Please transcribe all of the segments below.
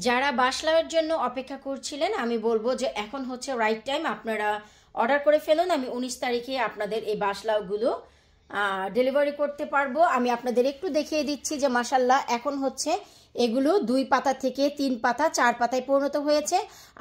যারা বাসলাওয়ের জন্য অপেক্ষা করছিলেন আমি বলবো যে এখন হচ্ছে রাইট টাইম, আপনারা অর্ডার করে ফেলুন। আমি 19 তারিখে আপনাদের এই বাসলাওগুলো ডেলিভারি করতে পারবো। আমি আপনাদের একটু দেখিয়ে দিচ্ছি যে মাশাল্লাহ এখন হচ্ছে এগুলো 2 পাতা থেকে 3 পাতা 4 পাতায় পরিণত হয়েছে।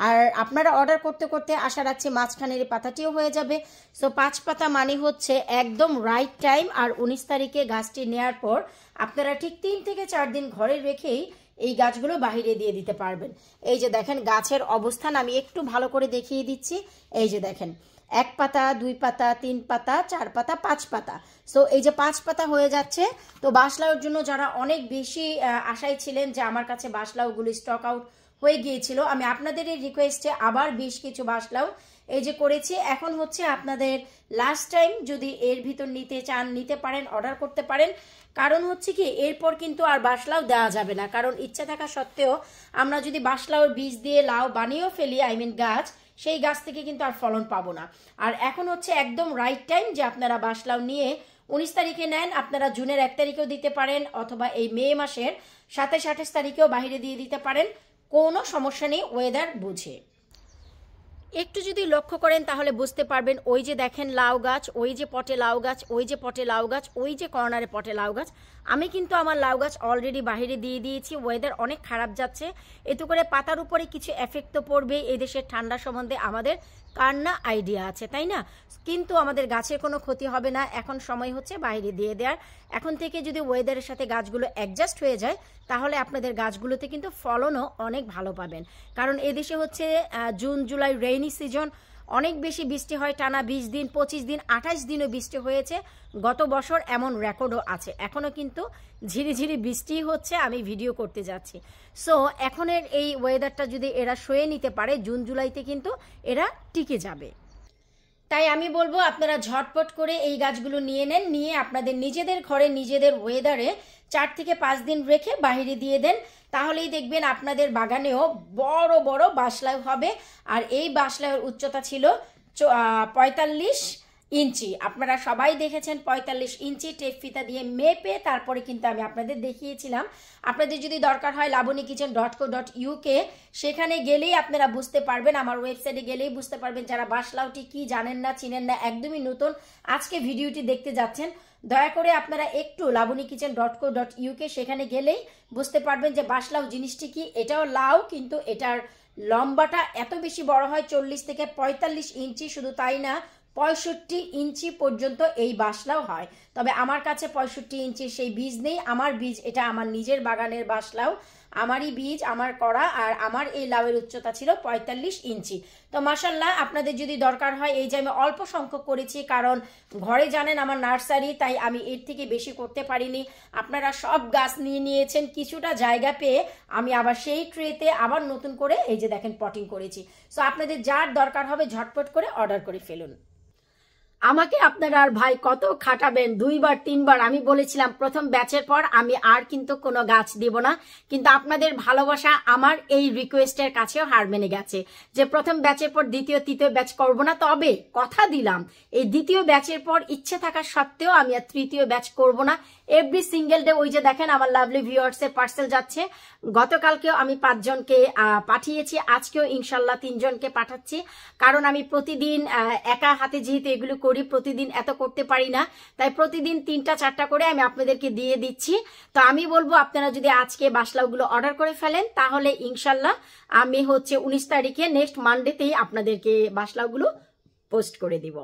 আর আপনারা অর্ডার করতে করতে আশা রাখছি মাঝখানের পাতাটিও হয়ে যাবে। সো 5 পাতা মানে হচ্ছে একদম রাইট টাইম। আর 19 তারিখে গাছটি নেয়ার পর আপনারা ঠিক 3 থেকে 4 দিন ঘরে রেখেই এই গাছগুলো বাহিরে দিয়ে দিতে পারবেন। এই যে দেখেন গাছের অবস্থান আমি একটু ভালো করে দেখিয়ে দিচ্ছি। এই যে দেখেন 1 পাতা 2 পাতা 3 পাতা 4 পাতা 5 পাতা। সো এই যে 5 পাতা হয়ে যাচ্ছে। তো বাসলাওর জন্য যারা অনেক বেশি আশায় ছিলেন যে আমার কাছে বাসলাওগুলো স্টক আউট হয়ে গিয়েছিল, আমি আপনাদের এই রিকোয়েস্টে আবার বেশ কিছু বাসলাও এই যে করেছি। এখন হচ্ছে আপনাদের লাস্ট টাইম, যদি এর ভিতর নিতে চান নিতে পারেন, অর্ডার করতে পারেন। কারণ হচ্ছে কি এরপর কিন্তু আর বাসলাও দেওয়া যাবে না, কারণ ইচ্ছা থাকা সত্ত্বেও আমরা যদি বাসলাওর বীজ দিয়ে লাউ বানিয়েও ফেলি গাছ, সেই গাছ থেকে কিন্তু আর ফলন পাবো না। আর এখন হচ্ছে একদম রাইট টাইম যে আপনারা বাসলাও নিয়ে 19 তারিখে নেন। আপনারা জুনের 1 তারিখেও দিতে পারেন, অথবা এই মে মাসের 27-28 তারিখেও বাইরে দিয়ে দিতে পারেন, কোনো সমস্যা নেই ওয়েদার বুঝে। একটু যদি লক্ষ্য করেন তাহলে বুঝতে পারবেন, ওই যে দেখেন লাউ গাছ, ওই যে পটে লাউ গাছ, ওই যে পটে লাউ গাছ, ওই যে কর্নারে পটে লাউ গাছ। আমি কিন্তু আমার লাউ গাছ অলরেডি বাইরে দিয়ে দিয়েছি। ওয়েদার অনেক খারাপ যাচ্ছে, এতে করে পাতার উপরে কিছু এফেক্ট তো পড়বে। এই দেশের ঠান্ডা সম্বন্ধে আমাদের কার না আইডিয়া আছে, তাই না? কিন্তু আমাদের গাছের কোনো ক্ষতি হবে না। এখন সময় হচ্ছে বাইরে দিয়ে দেওয়ার। এখন থেকে যদি ওয়েদারের সাথে গাছগুলো অ্যাডজাস্ট হয়ে যায় তাহলে আপনাদের গাছগুলোতে কিন্তু ফলনও অনেক ভালো পাবেন। কারণ এদেশে হচ্ছে জুন জুলাই রেইনি সিজন, অনেক বেশি বৃষ্টি হয়, টানা 20 দিন 25 দিন 28 দিনও বৃষ্টি হয়েছে। গত বছর এমন রেকর্ডও আছে। এখনও কিন্তু ঝিরিঝিরি বৃষ্টি হচ্ছে, আমি ভিডিও করতে যাচ্ছি। সো এখনের এই ওয়েদারটা যদি এরা সয়ে নিতে পারে, জুন জুলাইতে কিন্তু এরা টিকে যাবে। তাই আমি বলবো আপনারা ঝটপট করে এই গাছগুলো নিয়ে নেন, নিয়ে আপনাদের নিজেদের ঘরে নিজেদের ওয়েদারে 4 থেকে 5 দিন রেখে বাইরে দিয়ে দেন। তাহলেই দেখবেন আপনাদের বাগানেও বড় বড় বাসলাও হবে। আর এই বাসলাওয়ের উচ্চতা ছিল 45 ইঞ্চি। আপনারা সবাই দেখেছেন 45 ইঞ্চি টেপ ফিতা দিয়ে মেপে তারপরে কিন্তু আমি আপনাদের দেখিয়েছিলাম। আপনাদের যদি দরকার হয় labunikitchen.co.uk, সেখানে গেলেই আপনারা বুঝতে পারবেন, আমার ওয়েবসাইটে গেলেই বুঝতে পারবেন। যারা বাসলাওটি কি জানেন না, চিনেন না, একদমই নতুন আজকে ভিডিওটি দেখতে যাচ্ছেন, দয়া করে আপনারা একটু labunikitchen.co.uk সেখানে গেলেই বুঝতে পারবেন যে বাসলাও জিনিসটি কি। এটাও লাউ, কিন্তু এটার লম্বাটা এত বেশি বড় হয় 40 থেকে 45 ইঞ্চি। শুধু তাই না, 65 ইঞ্চি পর্যন্ত এই বাসলাও হয়। তবে আমার কাছে 65 ইঞ্চির সেই বীজ নেই। আমার বীজ এটা আমার নিজের বাগানের বাসলাও, আমারই বীজ, আমার করা। আর আমার এই লাউয়ের উচ্চতা ছিল 45 ইঞ্চি। তো মাশাল্লাহ, আপনাদের যদি দরকার হয়, এই যে আমি অল্প সংখ্যক করেছি কারণ ঘরে জানেন আমার নার্সারি, তাই আমি এর থেকে বেশি করতে পারিনি। আপনারা সব গাছ নিয়ে নিয়েছেন, কিছুটা জায়গা পেয়ে আমি আবার সেই ট্রেতে আবার নতুন করে এই যে দেখেন পটিং করেছি। সো আপনাদের যার দরকার হবে ঝটপট করে অর্ডার করে ফেলুন। আমাকে আপনারা আর ভাই কত খাটাবেন, 2বার 3বার আমি বলেছিলাম প্রথম ব্যাচের পর আমি আর কিন্তু কোনো গাছ দিব না, কিন্তু আপনাদের ভালোবাসা আমার এই রিকোয়েস্টের কাছেও হার মেনে গেছে যে প্রথম ব্যাচের পর দ্বিতীয় তৃতীয় ব্যাচ করব না। তবে কথা দিলাম এই দ্বিতীয় ব্যাচের পর ইচ্ছে থাকা সত্ত্বেও আমি আর তৃতীয় ব্যাচ করব না। এভরি সিঙ্গেল ডে, ওই যে দেখেন আমার লাভলি ভিউয়ার্সের পার্সেল যাচ্ছে। গতকালকেও আমি 5 জনকে পাঠিয়েছি, আজকেও ইনশাল্লাহ 3 জনকে পাঠাচ্ছি। কারণ আমি প্রতিদিন একা হাতে যেহেতু এগুলো করি, প্রতিদিন এত করতে পারি না, তাই প্রতিদিন 3টা 4টা করে আমি আপনাদেরকে দিয়ে দিচ্ছি। তো আমি বলবো আপনারা যদি আজকে বাসলাওগুলো অর্ডার করে ফেলেন তাহলে ইনশাল্লাহ আমি হচ্ছে 19 তারিখে নেক্সট মানডেতেই আপনাদেরকে বাসলাওগুলো পোস্ট করে দিব।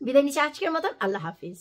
বিদায় নিচ্ছি আজকের মতন। আল্লাহ হাফিজ।